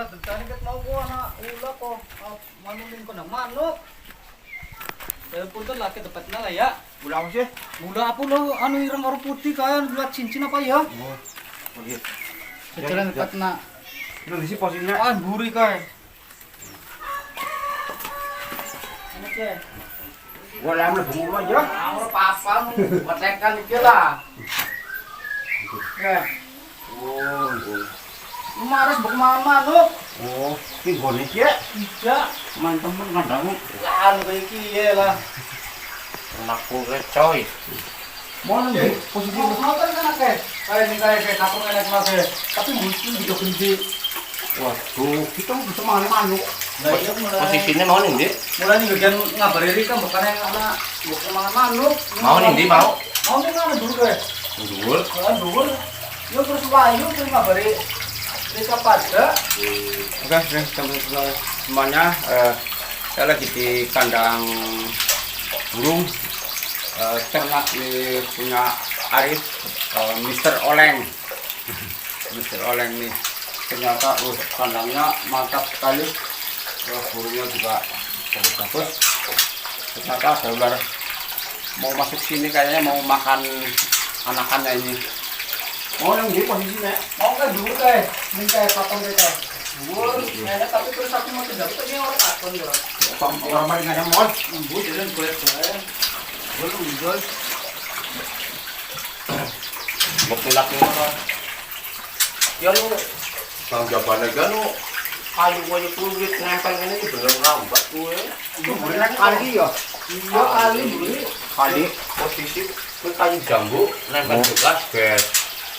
Ora dentane ket mau ko anak ula ko. Manunin ko ng manok. Eh punten laki tepat na lah ya. Gula apa sih? Mula apa lo anu ireng orang putih kan buat cincin apa ya? Oh, iya. Sejalan tepat na. Itu di sini posisinya. Ah buri kae. Enak ya. Gua lam lah bumbu aja. Ora apa-apa petekan iki lah. Ya. Oh, Maras buk manuk. oh, ini bonek ya. Tidak. Main temen kadang. Anu kayak kiye lah. Anakku coy. Mau nih posisi Mau kan akeh. Kayak ning kayak kapung enak mas. Tapi muncul gitu gede. waduh, kita mau bisa makan manuk. Nah, iya mulai. Posisinya mau nih, Di? Mulai nih bagian ngabari Rika bukan yang anak bukan mangan manuk. Mau nih, Di, mau? Mau nih mana dulu deh. Dul. Dulu. Yuk terus layu terus ngabari Rika pada. Oke, teman-teman semuanya, saya lagi di kandang burung ternak nih punya Arif, Mister Oleng. Mister Oleng nih, ternyata kandangnya mantap sekali, burungnya juga bagus-bagus. Ternyata ada ular mau masuk sini, kayaknya mau makan anakannya ini. Mau yang di posisinya? Mau kan dulu teh. Nih kayak potong deh teh. Dulu. Enak tapi terus aku mau tidak tapi orang takon ya. Orang main nggak ada mod. Bu jadi kulit saya. Belum jual. Bukti laki apa? Ya lu bang jawabannya kan lu kayu aja kulit nempel ini bener rambat gue. Itu beneran kali ya? Iya kali beli. Kali posisi gue kayu jambu nempel juga gas.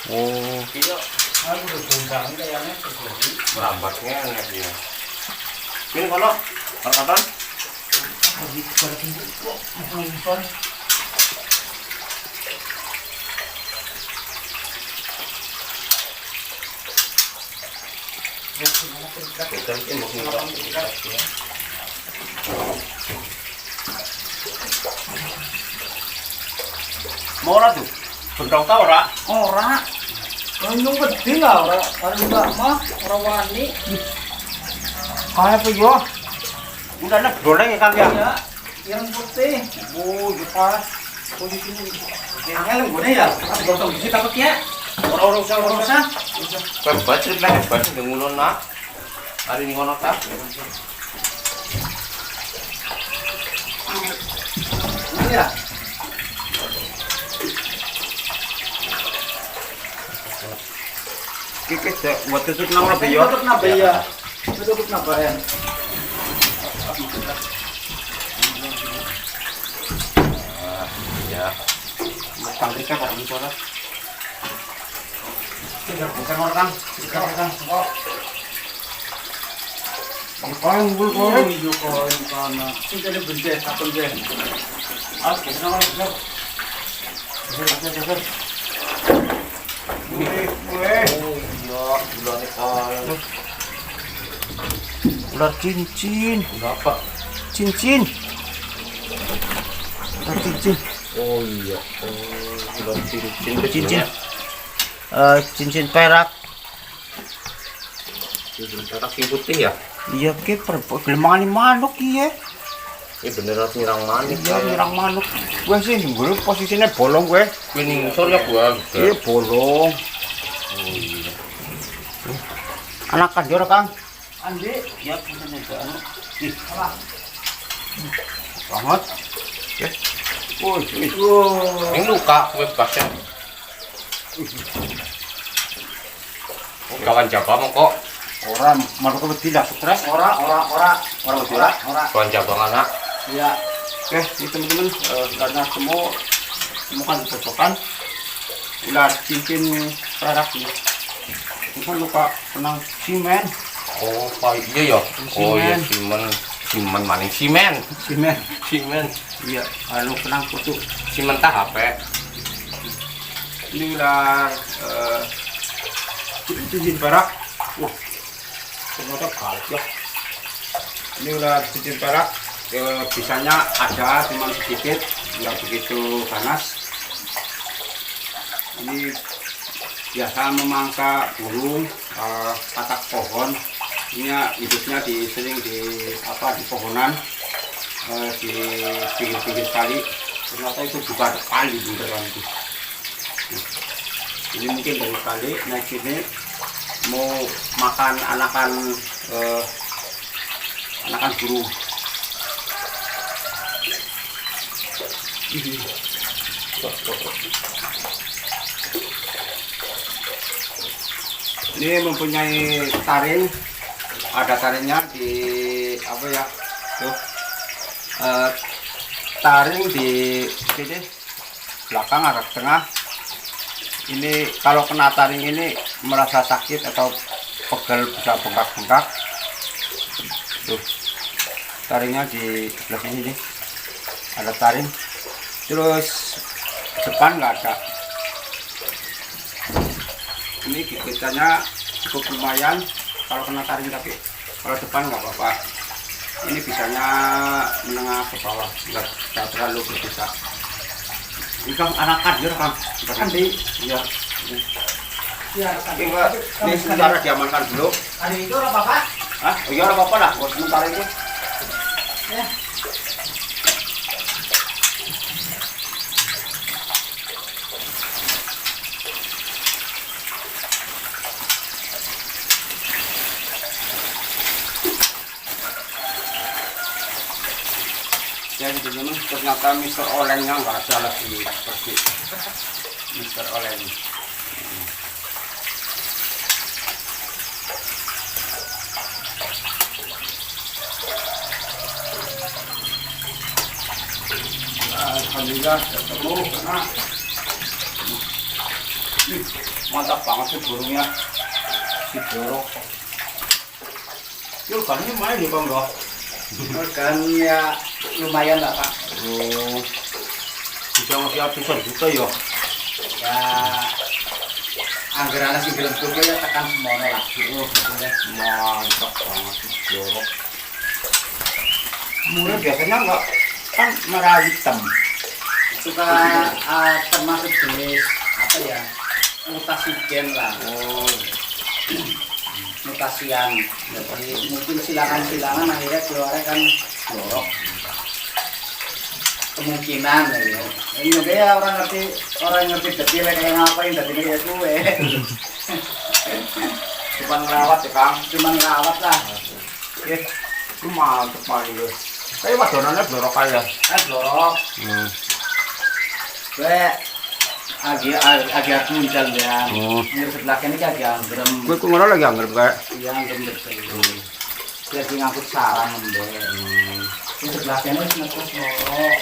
Oh. Iya. Aku udah bongkar kayaknya terjadi. Merambatnya enak dia. Ini kalau perkataan Lagi pada pintu kok nonton. kita mungkin mau Mau lah tuh. Bentang tau ora? Ora. Untung gede lah ora. Ora enggak mah ora wani. Kayak apa yo? Udah nak goreng ya kan ya? Ya, yang putih. Oh, di pas posisinya. Yang gue ya. Aku gotong di situ takutnya. Orang-orang usah Ora usah. hebat ceritanya hebat udah ngulon nak. Hari ini ngono tak? Ini ya. Kikis deh, buat tutup nama Tapi yo. tutup napa ya? Tutup napa ya? Ya. Kang Rika kok ini suara. Bukan orang, bukan. Oh, Bukan bul oh, kok. iya kok ini kana. Sing kene bende takon ge. Ah, kita nama besar. Besar. Wih. Oh iya, bulan itu. Ular cincin. Berapa? Cincin. Ular cincin. Oh iya. Oh, bulan cincin. Cincin. Cincin perak. Cincin perak yang putih ya? Iya ke perkembangan manuk iya. Ini beneran nyerang manik. Iya nyerang manuk. Gue sih gue posisinya bolong gue. Ini sore gua. Iya bolong. Oh iya. Anak kan jora Kang. Andi, Iya punya anu. Ih, apa? banget. Ya. Woi, Wow. Ini luka bebasnya. Kawan Jawa mau kok. orang manuk tidak stres. Ora betul. Kawan Jawa anak. Iya. Oke, ini teman-teman karena semua kan dicocokkan ular cincin perak ini. Bukan luka kena simen. Oh, iya ya. Oh iya Simen. simen maning simen. Simen. Simen. Iya, lalu kena kutu. Simen tak HP. Ini ular cincin perak. Wah, ternyata balik ya. Ini ular cincin perak. Bisanya ada, cuma sedikit, nggak begitu ganas. Ini biasa memangsa burung, katak pohon. Ini hidupnya sering di pohonan, di pinggir-pinggir kali. Ternyata itu juga ada kali beneran itu. Ini mungkin dari kali naik sini mau makan anakan burung. Ini mempunyai taring, ada taringnya di apa ya? Tuh, taring di sini belakang agak tengah. Ini kalau kena taring ini merasa sakit atau pegel bisa bengkak-bengkak. Tuh, taringnya di sebelah sini nih, ada taring. Terus depan nggak ada. Ini gigitannya cukup lumayan kalau kena taring, tapi kalau depan nggak apa-apa. Ini bisanya menengah ke bawah, nggak terlalu berbisa. Ini kan anakan ya kan? Andi, iya. Iya, Ini sementara diamankan dulu. ada itu apa-apa? Ah, iya apa-apa lah, buat sementara itu. Ya. Ya teman-teman, ternyata Mr. Olengnya nggak ada lagi seperti Mr. Oleng. Alhamdulillah ketemu karena mantap banget sih burungnya, si borok. Yuk kan ini main nih bang loh. Kan ya lumayan lah Pak. Oh, bisa ngasih ratusan juta ya? Ya anggaran sih belum cukup ya tekan semono lah. Oh, mantap banget sih borok. Murah biasanya enggak kan merah hitam. Suka termasuk jenis apa ya, mutasi gen lah. Oh, Mutasian. Jadi mungkin silangan akhirnya keluarnya kan borok. Kemungkinan ya. Ini juga ya orang ngerti detailnya kayak ngapain tadi kayak gue. cuma ngerawat ya Kang. Cuma ngerawat lah. Ya, itu mantap banget ya. Kayak wadonannya borok aja. Borok. Gue agak muncul ya. Oh. Ini sebelah kini agak anggrem. Gue kok ngono lagi anggar kayak. Iya anggrem betul. Lagi ngangkut sarang deh. Ini sebelah kini ngekos borok.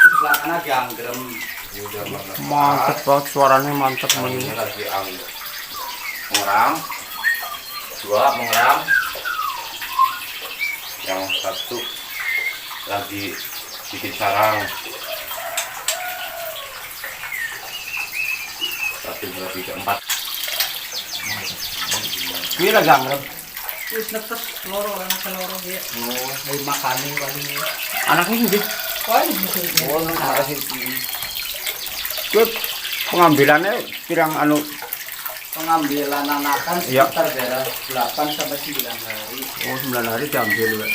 Sebelah kanan agak anggrem. Udah mana? Mantap banget suaranya, mantap Yang ini banget. lagi mengeram, dua mengeram, yang satu lagi bikin sarang. Satu, dua, tiga, empat. Ini lagi anggar. Wis netes loro anak loro dia. Oh, Dari makanin paling. anaknya gede. Oh, makasih. Gue pengambilannya pirang pengambilan anakan Iya. sekitar daerah 8 sampai 9 hari. Oh, 9 hari diambil ya.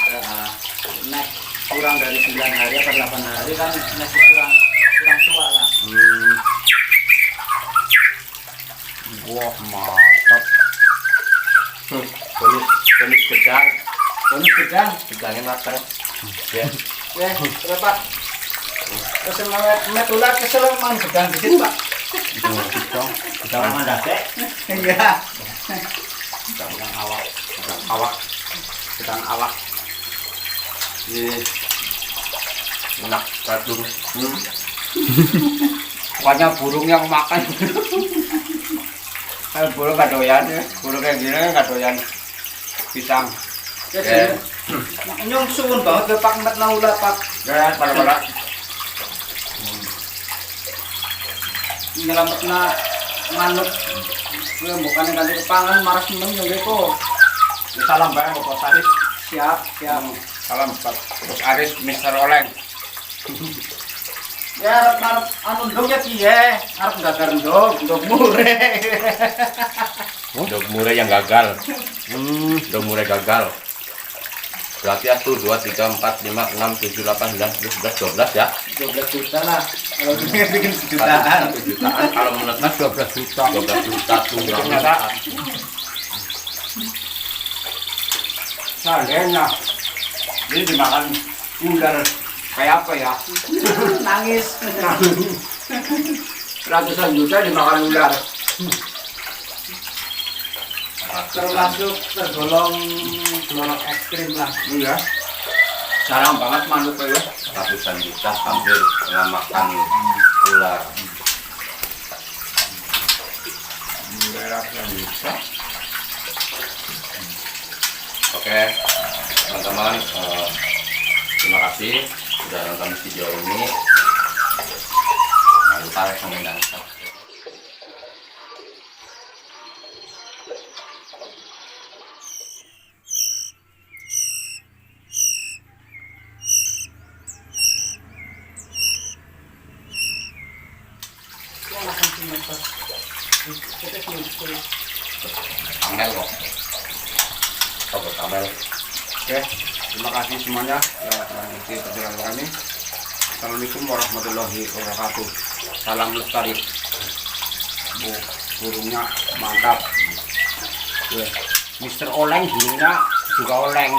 Nek kurang dari 9 hari atau 8 hari kan masih kurang tua lah. Wah, mantap. Bonus gedang, Bonus gedang. gedangnya matang. Ya, Ya, berapa? Terus met ular kesel emang gedang di situ, Pak. Kita mana deh? Iya. Gedang awak, gedang awak. ini enak kadung. Pokoknya burung yang makan. Burung gak doyan ya, burung kayak gini gak doyan pisang. Jadi nyungsun banget ke Pak Met Naula, Pak. Ya, pada Nyelametna manuk. Gue bukan ganti kepangan marah seneng yang gitu. salam bayang Bapak Sarif. Siap. Salam Pak Terus Aris Mr. Oleng. Ya arep anu ndok ya piye? Arep gagar ndok mure. Dog murah yang gagal. Dog murah gagal. Berarti 1, 2, 3, 4, 5, 6, 7, 8, 9, 10, 11, 12 ya. 12 juta lah. Kalau bikin sejutaan. 1 jutaan kalau menetas 12 juta. 12 juta tuh Ternyata sayangnya ini dimakan ular kayak apa ya? Nangis. Ratusan juta dimakan ular. Tergolong ekstrim lah. Iya. Jarang banget manuk ya. ratusan juta hampir makan ular. Ratusan juta. Oke, teman-teman, terima kasih sudah nonton video ini. Jangan lupa like, komen, dan subscribe. Kamel kok. Coba kamel. Oke, terima kasih semuanya yang mengikuti perjalanan kami. Assalamualaikum warahmatullahi wabarakatuh. Salam lestari. Burungnya mantap. Mister Oleng burungnya juga oleng.